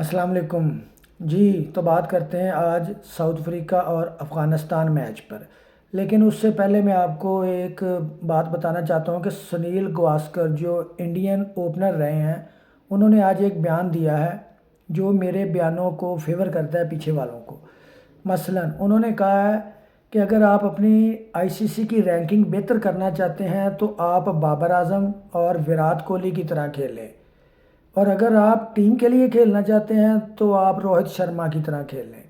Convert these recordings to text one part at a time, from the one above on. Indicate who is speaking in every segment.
Speaker 1: السلام علیکم جی۔ تو بات کرتے ہیں آج ساؤتھ افریقہ اور افغانستان میچ پر، لیکن اس سے پہلے میں آپ کو ایک بات بتانا چاہتا ہوں کہ سنیل گواسکر جو انڈین اوپنر رہے ہیں، انہوں نے آج ایک بیان دیا ہے جو میرے بیانوں کو فیور کرتا ہے پیچھے والوں کو۔ مثلا انہوں نے کہا ہے کہ اگر آپ اپنی آئی سی سی کی رینکنگ بہتر کرنا چاہتے ہیں تو آپ بابر اعظم اور وراٹ کوہلی کی طرح کھیلیں، اور اگر آپ ٹیم کے لیے کھیلنا چاہتے ہیں تو آپ روہت شرما کی طرح کھیل لیں۔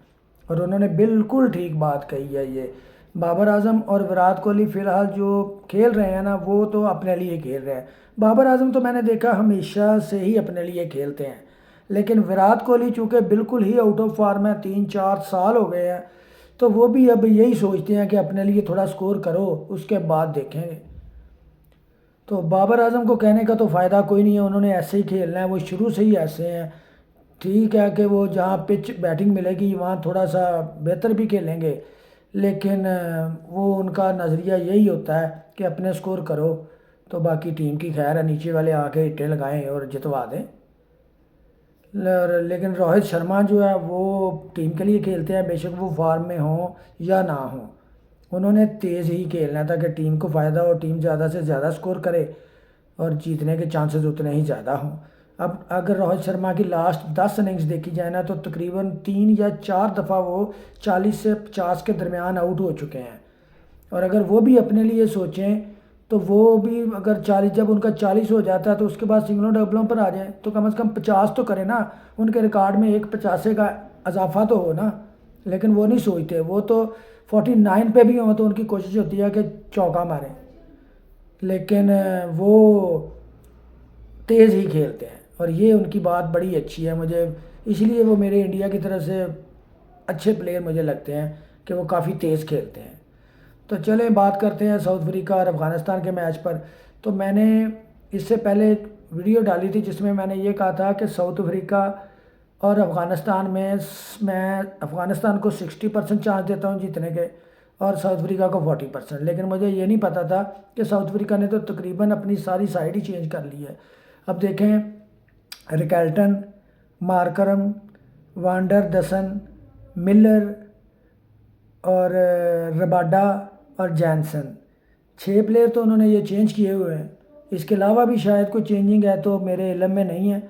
Speaker 1: اور انہوں نے بالکل ٹھیک بات کہی ہے۔ یہ بابر اعظم اور وراٹ کوہلی فی الحال جو کھیل رہے ہیں نا، وہ تو اپنے لیے کھیل رہے ہیں۔ بابر اعظم تو میں نے دیکھا ہمیشہ سے ہی اپنے لیے کھیلتے ہیں، لیکن وراٹ کوہلی چونکہ بالکل ہی آؤٹ آف فارم ہے، 3-4 سال ہو گئے ہیں، تو وہ بھی اب یہی سوچتے ہیں کہ اپنے لیے تھوڑا سکور کرو، اس کے بعد دیکھیں گے۔ تو بابر اعظم کو کہنے کا تو فائدہ کوئی نہیں ہے، انہوں نے ایسے ہی کھیلنا ہے، وہ شروع سے ہی ایسے ہیں۔ ٹھیک ہے کہ وہ جہاں پچ بیٹنگ ملے گی وہاں تھوڑا سا بہتر بھی کھیلیں گے، لیکن وہ ان کا نظریہ یہی ہوتا ہے کہ اپنے سکور کرو تو باقی ٹیم کی خیر ہے، نیچے والے آ کے اٹے لگائیں اور جتوا دیں۔ لیکن روہت شرما جو ہے وہ ٹیم کے لیے کھیلتے ہیں، بے شک وہ فارم میں ہوں یا نہ ہوں، انہوں نے تیز ہی کھیلنا تھا کہ ٹیم کو فائدہ ہو، ٹیم زیادہ سے زیادہ سکور کرے اور جیتنے کے چانسز اتنے ہی زیادہ ہوں۔ اب اگر روہت شرما کی لاسٹ 10 اننگز دیکھی جائے نا، تو تقریباً 3 یا 4 دفعہ وہ 40 سے 50 کے درمیان آؤٹ ہو چکے ہیں، اور اگر وہ بھی اپنے لیے سوچیں تو وہ بھی اگر 40، جب ان کا 40 ہو جاتا ہے تو اس کے بعد سنگلوں ڈبلوں پر آ جائیں تو کم از کم 50 تو کریں نا، ان کے ریکارڈ میں ایک 50 کا اضافہ تو ہو نا۔ لیکن وہ نہیں سوچتے، وہ تو 49 پہ بھی ہوں تو ان کی کوشش ہوتی ہے کہ چوکا ماریں، لیکن وہ تیز ہی کھیلتے ہیں، اور یہ ان کی بات بڑی اچھی ہے مجھے، اس لیے وہ میرے انڈیا کی طرف سے اچھے پلیئر مجھے لگتے ہیں کہ وہ کافی تیز کھیلتے ہیں۔ تو چلیں بات کرتے ہیں ساؤتھ افریقہ اور افغانستان کے میچ پر۔ تو میں نے اس سے پہلے ایک ویڈیو ڈالی تھی جس میں نے یہ کہا تھا کہ ساؤتھ افریقہ اور افغانستان میں افغانستان کو 60% چانس دیتا ہوں جیتنے کے، اور ساؤتھ افریقہ کو 40%، لیکن مجھے یہ نہیں پتا تھا کہ ساؤتھ افریقہ نے تو تقریباً اپنی ساری سائڈ ہی چینج کر لی ہے۔ اب دیکھیں، ریکیلٹن، مارکرم، وانڈر دسن، ملر اور رباڈا اور جینسن، 6 پلیئر تو انہوں نے یہ چینج کیے ہوئے ہیں۔ اس کے علاوہ بھی شاید کوئی چینجنگ ہے تو میرے علم میں نہیں ہے،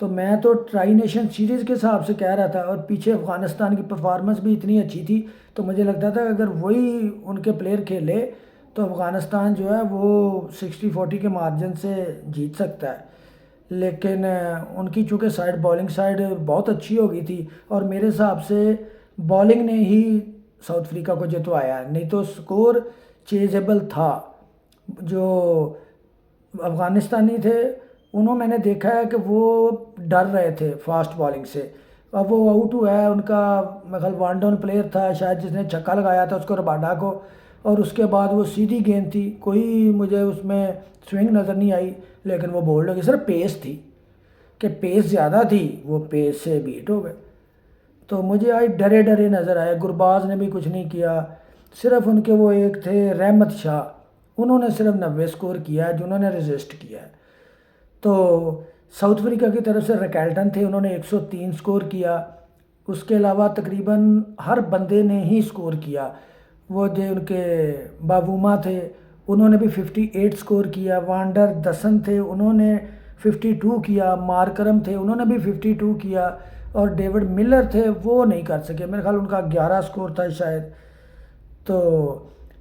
Speaker 1: تو میں تو ٹرائی نیشن سیریز کے حساب سے کہہ رہا تھا، اور پیچھے افغانستان کی پرفارمنس بھی اتنی اچھی تھی تو مجھے لگتا تھا کہ اگر وہی ان کے پلیئر کھیلے تو افغانستان جو ہے وہ 60-40 کے مارجن سے جیت سکتا ہے، لیکن ان کی چونکہ سائڈ بالنگ سائڈ بہت اچھی ہو گئی تھی، اور میرے حساب سے بالنگ نے ہی ساؤتھ افریقہ کو جتوایا ہے، نہیں تو سکور چیزیبل تھا۔ جو افغانستانی تھے انہوں میں نے دیکھا ہے کہ وہ ڈر رہے تھے فاسٹ بالنگ سے، اب وہ آؤٹ ہوا ہے، ان کا مگر ون ڈاؤن پلیئر تھا شاید جس نے چھکا لگایا تھا اس کو، رباڈا کو، اور اس کے بعد وہ سیدھی گیند تھی، کوئی مجھے اس میں سوئنگ نظر نہیں آئی، لیکن وہ بولڈ ہو گئی، صرف پیس تھی کہ پیس زیادہ تھی، وہ پیس سے بیٹ ہو گئے۔ تو مجھے آج ڈرے ڈرے نظر آئے، گرباز نے بھی کچھ نہیں کیا، صرف ان کے وہ ایک تھے رحمت شاہ، انہوں نے صرف 90 سکور کیا ہے جنہوں نے رجسٹ کیا ہے۔ تو ساؤتھ افریقہ کی طرف سے ریکیلٹن تھے، انہوں نے 103 سکور کیا، اس کے علاوہ تقریباً ہر بندے نے ہی سکور کیا۔ وہ جو ان کے باووما تھے انہوں نے بھی 58 سکور کیا، وانڈر دسن تھے انہوں نے 52 کیا، مارکرم تھے انہوں نے بھی 52 کیا، اور ڈیوڈ ملر تھے وہ نہیں کر سکے، میرے خیال ان کا 11 سکور تھا شاید۔ تو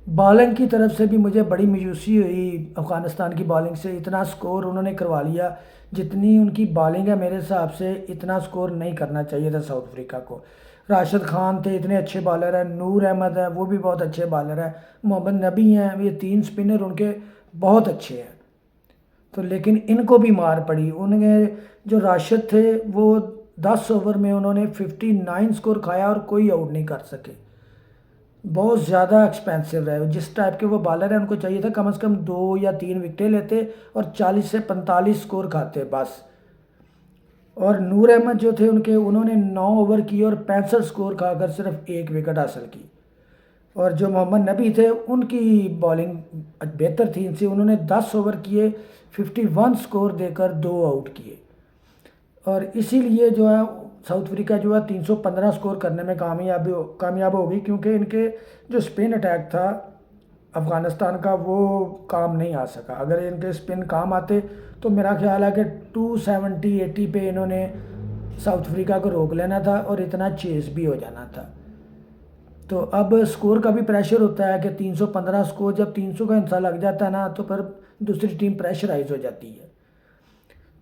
Speaker 1: بالنگ کی طرف سے بھی مجھے بڑی مایوسی ہوئی افغانستان کی بالنگ سے، اتنا سکور انہوں نے کروا لیا، جتنی ان کی بالنگ ہے میرے حساب سے اتنا سکور نہیں کرنا چاہیے تھا ساؤتھ افریقہ کو۔ راشد خان تھے اتنے اچھے بالر ہیں، نور احمد ہے وہ بھی بہت اچھے بالر ہیں، محمد نبی ہیں، یہ 3 سپنر ان کے بہت اچھے ہیں، تو لیکن ان کو بھی مار پڑی۔ ان کے جو راشد تھے وہ 10 اوور میں انہوں نے 59 سکور کھایا اور کوئی آؤٹ نہیں کر سکے، بہت زیادہ ایکسپینسو رہے، جس ٹائپ کے وہ بالر ہیں ان کو چاہیے تھا کم از کم 2 یا 3 وکٹیں لیتے اور 40 سے 45 سکور کھاتے بس۔ اور نور احمد جو تھے ان کے، انہوں نے 9 اوور کیے اور 65 سکور کھا کر صرف 1 وکٹ حاصل کی، اور جو محمد نبی تھے ان کی بالنگ بہتر تھی ان سے، انہوں نے 10 اوور کیے 51 سکور دے کر 2 آؤٹ کیے، اور اسی لیے جو ہے ساؤتھ افریقہ جو ہے 315 سکور کرنے میں کامیاب ہوگی، کیونکہ ان کے جو اسپن اٹیک تھا افغانستان کا وہ کام نہیں آ سکا۔ اگر ان کے اسپن کام آتے تو میرا خیال ہے کہ 270-80 پہ انہوں نے ساؤتھ افریقہ کو روک لینا تھا اور اتنا چیز بھی ہو جانا تھا۔ تو اب سکور کا بھی پریشر ہوتا ہے کہ 315 سکور، جب 300 کا انسا لگ جاتا ہے نا تو پھر دوسری ٹیم پریشرائز ہو جاتی ہے۔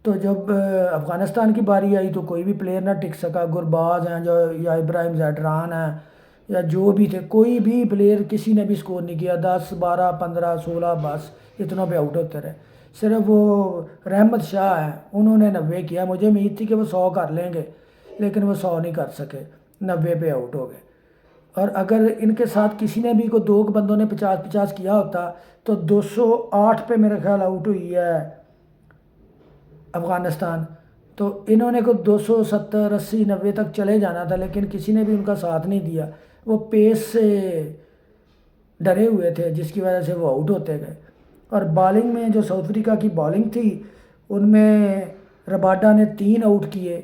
Speaker 1: تو جب افغانستان کی باری آئی تو کوئی بھی پلیئر نہ ٹک سکا، گرباز ہیں جو یا ابراہیم زیڈران ہیں یا جو بھی تھے، کوئی بھی پلیئر کسی نے بھی سکور نہیں کیا، 10 12 15 16 بس اتنوں پہ آؤٹ ہوتے رہے۔ صرف وہ رحمت شاہ ہیں، انہوں نے 90 کیا، مجھے امید تھی کہ وہ 100 کر لیں گے لیکن وہ 100 نہیں کر سکے، 90 پہ آؤٹ ہو گئے۔ اور اگر ان کے ساتھ کسی نے بھی کو دو بندوں نے 50-50 کیا ہوتا تو 208 پہ میرا خیال آؤٹ ہوئی ہے افغانستان، تو انہوں نے کو 270 80 90 تک چلے جانا تھا، لیکن کسی نے بھی ان کا ساتھ نہیں دیا، وہ پیس سے ڈرے ہوئے تھے جس کی وجہ سے وہ آؤٹ ہوتے گئے۔ اور بالنگ میں جو ساؤتھ افریقہ کی بالنگ تھی ان میں رباڈا نے 3 آؤٹ کیے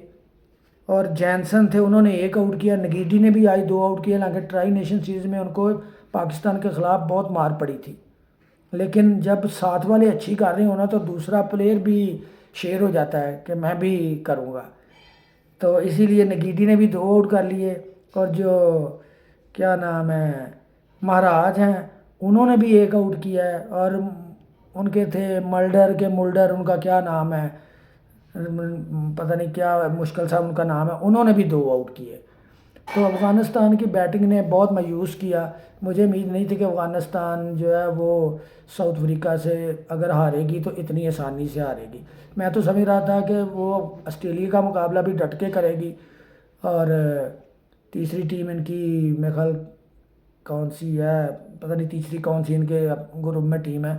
Speaker 1: اور جینسن تھے انہوں نے 1 آؤٹ کیا، نگیڈی نے بھی آج 2 آؤٹ کیے، حالانکہ ٹرائی نیشن سیریز میں ان کو پاکستان کے خلاف بہت مار پڑی تھی، لیکن جب ساتھ والے اچھی کر رہے ہونا تو دوسرا پلیئر بھی شیر ہو جاتا ہے کہ میں بھی کروں گا، تو اسی لیے نگیڈی نے بھی 2 آؤٹ کر لیے۔ اور جو کیا نام ہے مہاراج ہیں انہوں نے بھی 1 آؤٹ کیا ہے، اور ان کے تھے ملڈر ان کا کیا نام ہے، پتہ نہیں کیا مشکل صاحب ان کا نام ہے، انہوں نے بھی 2 آؤٹ کیے۔ تو افغانستان کی بیٹنگ نے بہت مایوس کیا، مجھے امید نہیں تھی کہ افغانستان جو ہے وہ ساؤتھ افریقہ سے اگر ہارے گی تو اتنی آسانی سے ہارے گی۔ میں تو سمجھ رہا تھا کہ وہ آسٹریلیا کا مقابلہ بھی ڈٹ کے کرے گی، اور تیسری ٹیم ان کی میرے خیال کون سی ہے پتہ نہیں، تیسری کون سی ان کے گروپ میں ٹیم ہے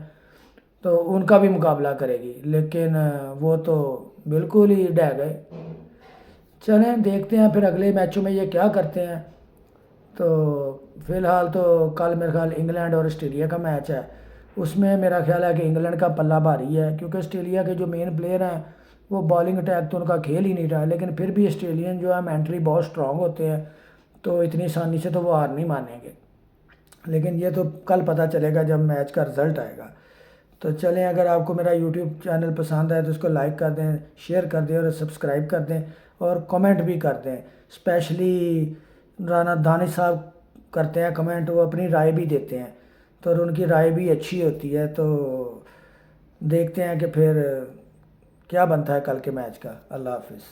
Speaker 1: تو ان کا بھی مقابلہ کرے گی، لیکن وہ تو بالکل ہی ڈہ گئے۔ چلیں دیکھتے ہیں پھر اگلے میچوں میں یہ کیا کرتے ہیں۔ تو فی الحال تو کل میرا خیال انگلینڈ اور آسٹریلیا کا میچ ہے، اس میں میرا خیال ہے کہ انگلینڈ کا پلہ بھاری ہے، کیونکہ آسٹریلیا کے جو مین پلیئر ہیں وہ بالنگ اٹیک تو ان کا کھیل ہی نہیں رہا، لیکن پھر بھی آسٹریلین جو ہے مینٹلی بہت اسٹرانگ ہوتے ہیں، تو اتنی آسانی سے تو وہ ہار نہیں مانیں گے، لیکن یہ تو کل پتہ چلے گا جب میچ کا رزلٹ آئے گا۔ تو چلیں، اگر آپ کو میرا یوٹیوب چینل پسند آئے تو اس کو لائک کر دیں، شیئر کر دیں اور سبسکرائب کر دیں، اور کمنٹ بھی کر دیں۔ اسپیشلی رانا دانش صاحب کرتے ہیں کمنٹ، وہ اپنی رائے بھی دیتے ہیں، تو ان کی رائے بھی اچھی ہوتی ہے، تو دیکھتے ہیں کہ پھر کیا بنتا ہے کل کے میچ کا۔ اللہ حافظ۔